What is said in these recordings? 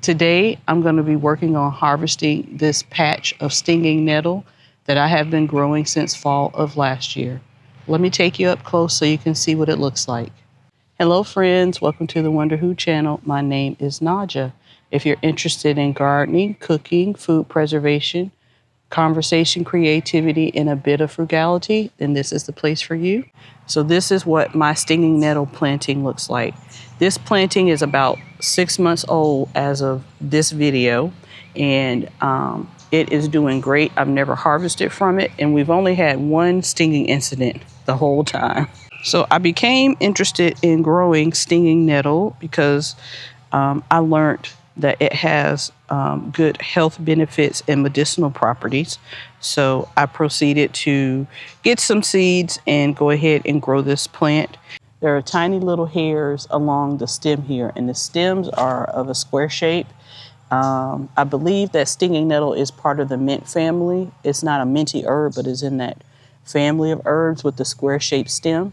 Today, I'm going to be working on harvesting this patch of stinging nettle that I have been growing since fall of last year. Let me take you up close so you can see what it looks like. Hello friends, welcome to the Wonder Who channel. My name is Naja. If you're interested in gardening, cooking, food preservation, conversation, creativity, and a bit of frugality, then this is the place for you. So this is what my stinging nettle planting looks like. This planting is about 6 months old as of this video, and it is doing great. I've never harvested from it, and we've only had one stinging incident the whole time. So I became interested in growing stinging nettle because I learned that it has good health benefits and medicinal properties. So I proceeded to get some seeds and go ahead and grow this plant. There are tiny little hairs along the stem here, and the stems are of a square shape. I believe that stinging nettle is part of the mint family. It's not a minty herb, but is in that family of herbs with the square shaped stem.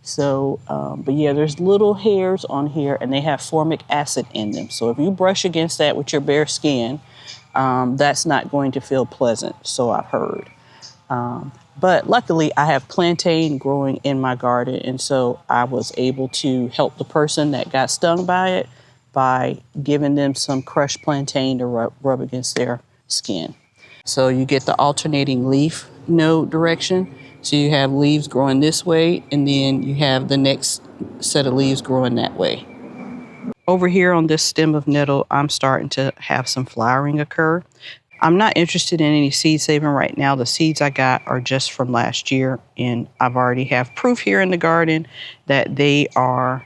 So, but yeah, there's little hairs on here and they have formic acid in them. So if you brush against that with your bare skin, that's not going to feel pleasant, so I've heard. But luckily I have plantain growing in my garden, and so I was able to help the person that got stung by it by giving them some crushed plantain to rub against their skin. So you get the alternating leaf node direction. So you have leaves growing this way, and then you have the next set of leaves growing that way. Over here on this stem of nettle, I'm starting to have some flowering occur. I'm not interested in any seed saving right now. The seeds I got are just from last year, and I've already have proof here in the garden that they are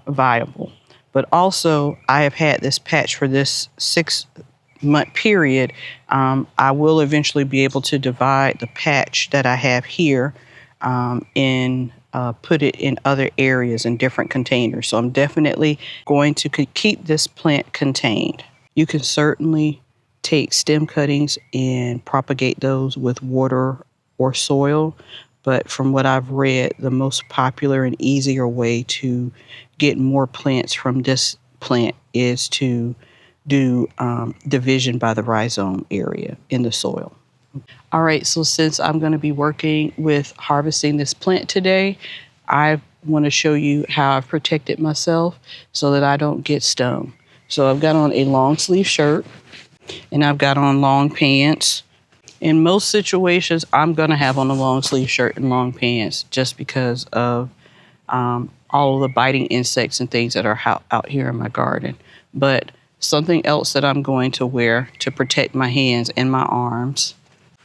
viable. But also, I have had this patch for this 6-month period. I will eventually be able to divide the patch that I have here and put it in other areas in different containers. So I'm definitely going to keep this plant contained. You can certainly take stem cuttings and propagate those with water or soil. But from what I've read, the most popular and easier way to get more plants from this plant is to do division by the rhizome area in the soil. All right, so since I'm going to be working with harvesting this plant today, I want to show you how I've protected myself so that I don't get stung. So I've got on a long sleeve shirt and I've got on long pants. In most situations, I'm going to have on a long sleeve shirt and long pants just because of all of the biting insects and things that are out here in my garden. But something else that I'm going to wear to protect my hands and my arms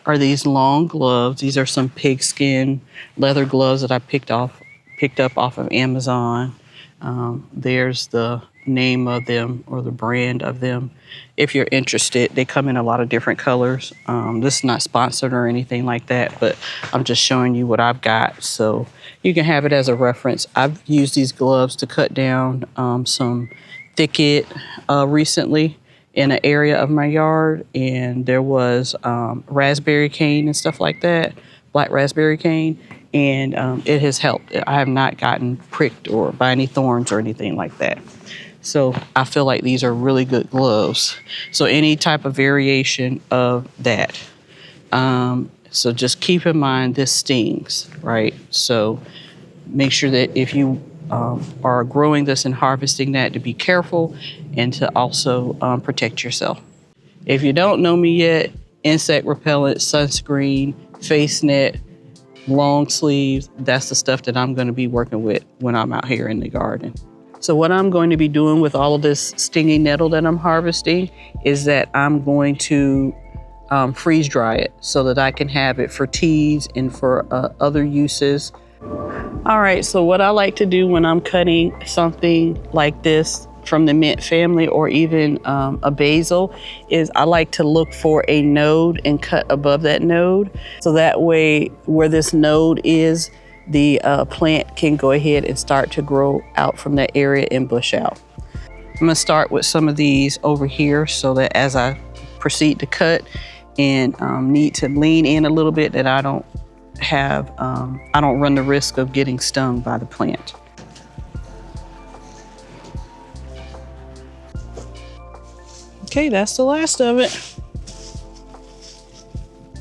are these long gloves. These are some pigskin leather gloves that I picked up off of Amazon. There's the name of them or the brand of them. If you're interested, they come in a lot of different colors. This is not sponsored or anything like that, but I'm just showing you what I've got so you can have it as a reference. I've used these gloves to cut down some thicket recently in an area of my yard, and there was raspberry cane and stuff like that, black raspberry cane, and it has helped. I have not gotten pricked or by any thorns or anything like that. So I feel like these are really good gloves. So any type of variation of that. So just keep in mind this stings, right? So make sure that if you are growing this and harvesting that, to be careful and to also protect yourself. If you don't know me yet, insect repellent, sunscreen, face net, long sleeves, that's the stuff that I'm going to be working with when I'm out here in the garden. So what I'm going to be doing with all of this stinging nettle that I'm harvesting is that I'm going to freeze dry it so that I can have it for teas and for other uses. All right, so what I like to do when I'm cutting something like this from the mint family or even a basil is I like to look for a node and cut above that node. So that way where this node is, the plant can go ahead and start to grow out from that area and bush out. I'm gonna start with some of these over here so that as I proceed to cut and need to lean in a little bit, that I don't run the risk of getting stung by the plant. Okay, that's the last of it.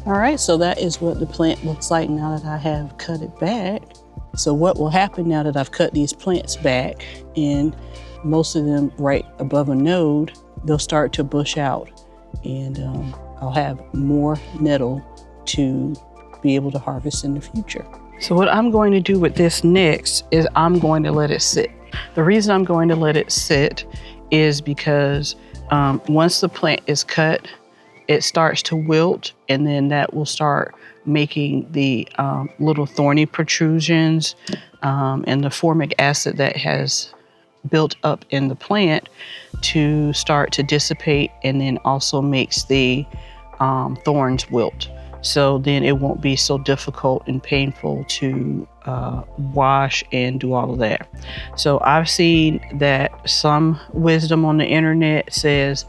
All right, so that is what the plant looks like now that I have cut it back. So what will happen now that I've cut these plants back, and most of them right above a node, they'll start to bush out, and I'll have more nettle to be able to harvest in the future. So what I'm going to do with this next is I'm going to let it sit. The reason I'm going to let it sit is because once the plant is cut, it starts to wilt, and then that will start making the little thorny protrusions and the formic acid that has built up in the plant to start to dissipate, and then also makes the thorns wilt. So then it won't be so difficult and painful to wash and do all of that. So I've seen that some wisdom on the internet says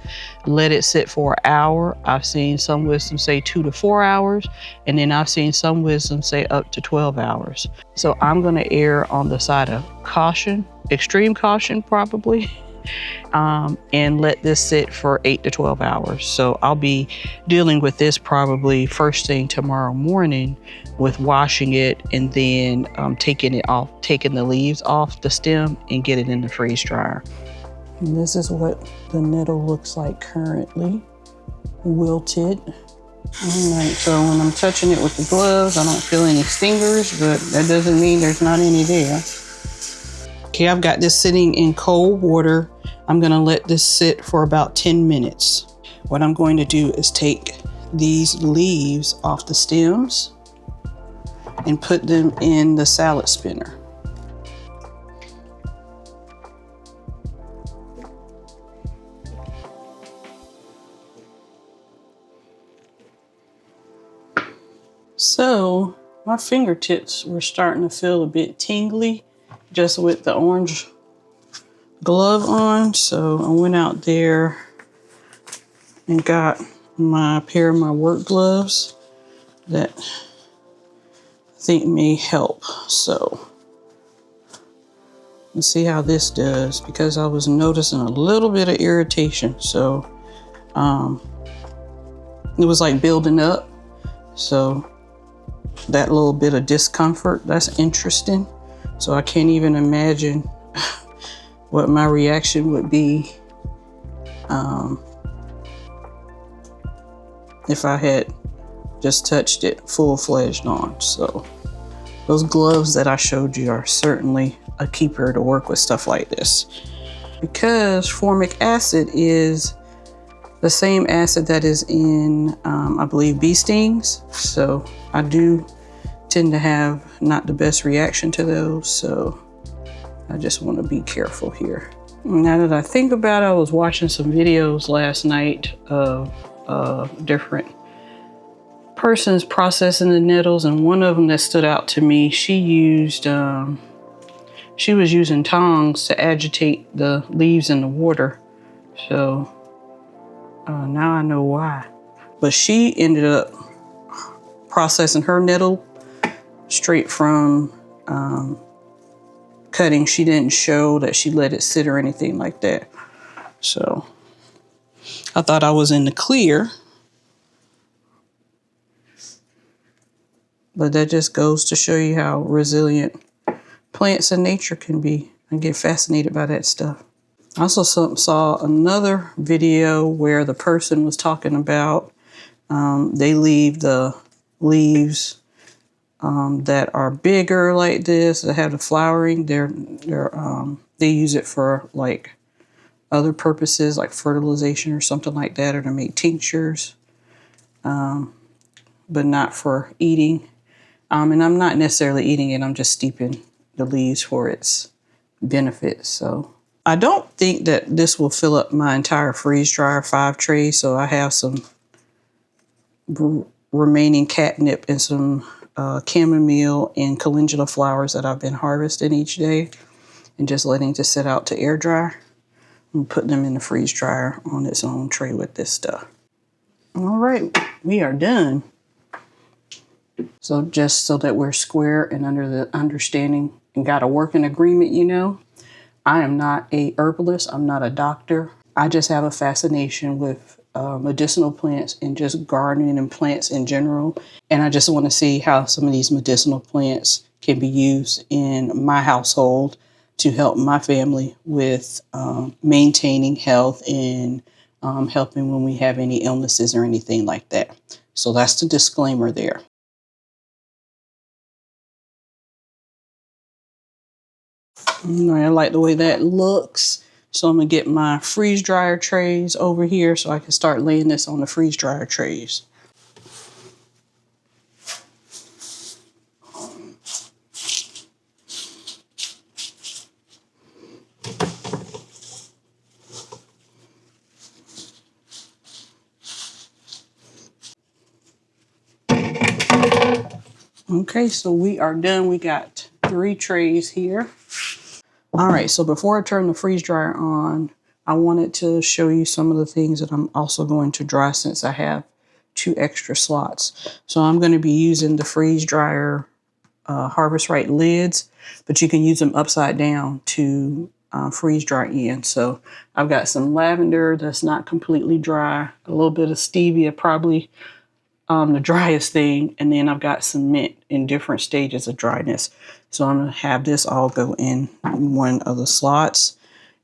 let it sit for an hour. I've seen some wisdom say 2 to 4 hours, and then I've seen some wisdom say up to 12 hours. So I'm going to err on the side of caution, extreme caution probably, and let this sit for 8 to 12 hours. So I'll be dealing with this probably first thing tomorrow morning with washing it, and then taking the leaves off the stem and get it in the freeze dryer. And this is what the nettle looks like currently, wilted. All right, so when I'm touching it with the gloves, I don't feel any stingers, but that doesn't mean there's not any there. Okay, I've got this sitting in cold water. I'm gonna let this sit for about 10 minutes. What I'm going to do is take these leaves off the stems and put them in the salad spinner. So my fingertips were starting to feel a bit tingly just with the orange glove on. So I went out there and got my pair of my work gloves that I think may help. So let's see how this does, because I was noticing a little bit of irritation. So it was like building up. So that little bit of discomfort, that's interesting. So I can't even imagine what my reaction would be if I had just touched it full-fledged on. So those gloves that I showed you are certainly a keeper to work with stuff like this, because formic acid is the same acid that is in, I believe, bee stings. So I do tend to have not the best reaction to those. So I just want to be careful here. Now that I think about it, I was watching some videos last night of different persons processing the nettles, and one of them that stood out to me, she was using tongs to agitate the leaves in the water. So now I know why. But she ended up processing her nettle straight from cutting. She didn't show that she let it sit or anything like that. So I thought I was in the clear. But that just goes to show you how resilient plants and nature can be. I get fascinated by that stuff. I also saw another video where the person was talking about they leave the leaves that are bigger like this, that have the flowering. They use it for like other purposes, like fertilization or something like that, or to make tinctures, but not for eating. And I'm not necessarily eating it, I'm just steeping the leaves for its benefit. So I don't think that this will fill up my entire freeze dryer, 5 trays. So I have some remaining catnip and some chamomile and calendula flowers that I've been harvesting each day and just letting to sit out to air dry. And put them in the freeze dryer on its own tray with this stuff. All right, we are done. So just so that we're square and under the understanding and got a working agreement, you know, I am not a herbalist. I'm not a doctor. I just have a fascination with medicinal plants and just gardening and plants in general. And I just want to see how some of these medicinal plants can be used in my household to help my family with maintaining health and helping when we have any illnesses or anything like that. So that's the disclaimer there. All right, I like the way that looks. So I'm gonna get my freeze dryer trays over here so I can start laying this on the freeze dryer trays. Okay, so we are done. We got 3 trays here. All right, so before I turn the freeze dryer on, I wanted to show you some of the things that I'm also going to dry since I have 2 extra slots. So I'm going to be using the freeze dryer Harvest Right lids, but you can use them upside down to freeze dry in. So I've got some lavender that's not completely dry, a little bit of stevia, probably the driest thing, and then I've got some mint in different stages of dryness. So I'm going to have this all go in one of the slots.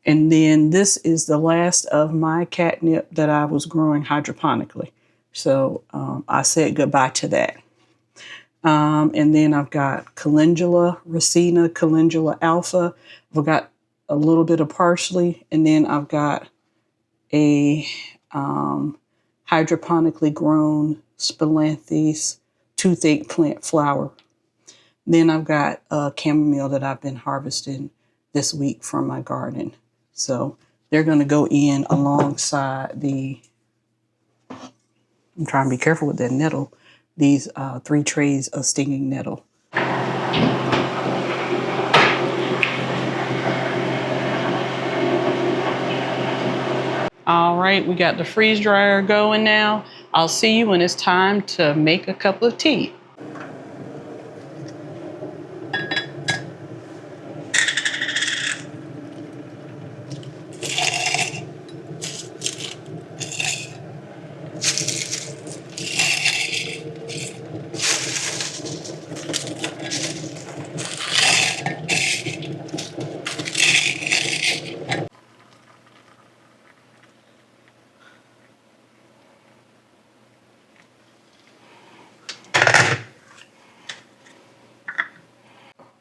And then this is the last of my catnip that I was growing hydroponically. So I said goodbye to that. And then I've got calendula, racina, calendula alpha. I've got a little bit of parsley, and then I've got a hydroponically grown Spilanthes toothache plant flower. Then I've got chamomile that I've been harvesting this week from my garden. So they're going to go in alongside the, I'm trying to be careful with that nettle, these 3 trays of stinging nettle. All right, we got the freeze dryer going now. I'll see you when it's time to make a cup of tea.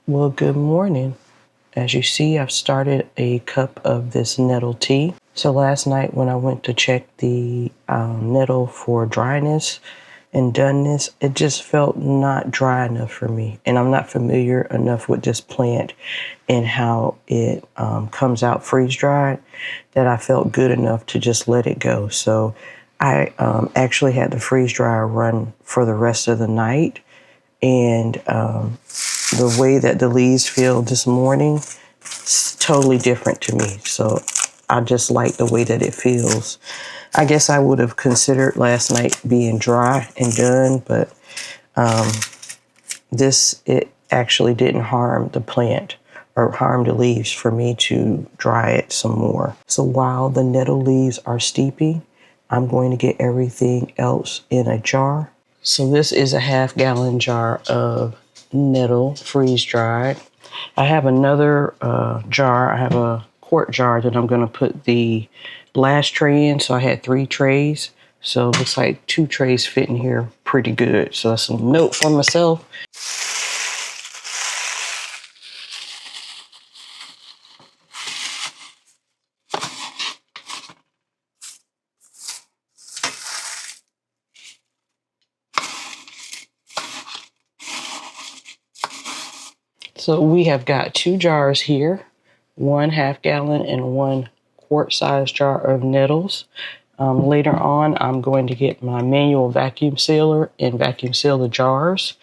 Well, good morning. As you see, I've started a cup of this nettle tea. So last night when I went to check the nettle for dryness and doneness, it just felt not dry enough for me. And I'm not familiar enough with this plant and how it comes out freeze dried that I felt good enough to just let it go. So I actually had the freeze dryer run for the rest of the night. And the way that the leaves feel this morning is totally different to me. So I just like the way that it feels. I guess I would have considered last night being dry and done, but it actually didn't harm the plant or harm the leaves for me to dry it some more. So while the nettle leaves are steeping, I'm going to get everything else in a jar. So this is a 1/2 gallon jar of nettle freeze dried. I have another jar. I have a quart jar that I'm going to put the last tray in. So I had 3 trays. So it looks like 2 trays fit in here pretty good. So that's a note for myself. So we have got 2 jars here, 1 1/2 gallon and 1 quart size jar of nettles. Later on, I'm going to get my manual vacuum sealer and vacuum seal the jars.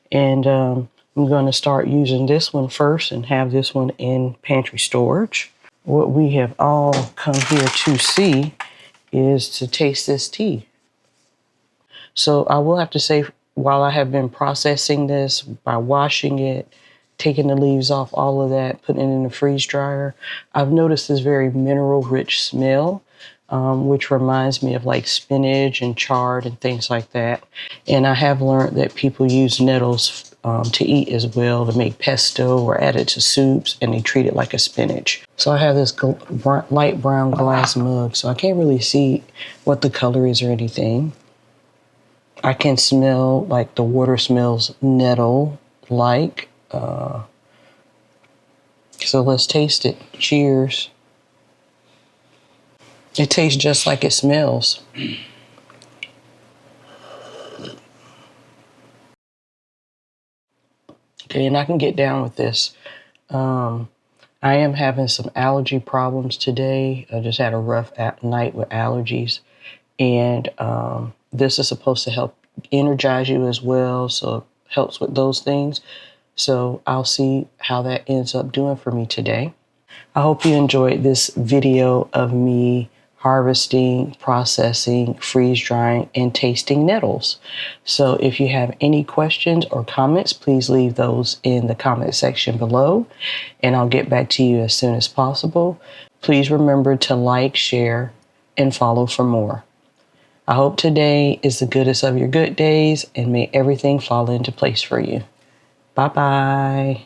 And I'm going to start using this one first and have this one in pantry storage. What we have all come here to see is to taste this tea. So I will have to say, while I have been processing this by washing it, taking the leaves off, all of that, putting it in the freeze dryer, I've noticed this very mineral rich smell. which reminds me of like spinach and chard and things like that. And I have learned that people use nettles to eat as well, to make pesto or add it to soups, and they treat it like a spinach. So I have this light brown glass mug, so I can't really see what the color is or anything. I can smell like the water smells nettle-like. So let's taste it. Cheers. It tastes just like it smells. Okay, and I can get down with this. I am having some allergy problems today. I just had a rough night with allergies. And this is supposed to help energize you as well, so it helps with those things. So I'll see how that ends up doing for me today. I hope you enjoyed this video of me harvesting, processing, freeze drying, and tasting nettles. So if you have any questions or comments, please leave those in the comment section below, and I'll get back to you as soon as possible. Please remember to like, share, and follow for more. I hope today is the goodest of your good days, and may everything fall into place for you. Bye-bye.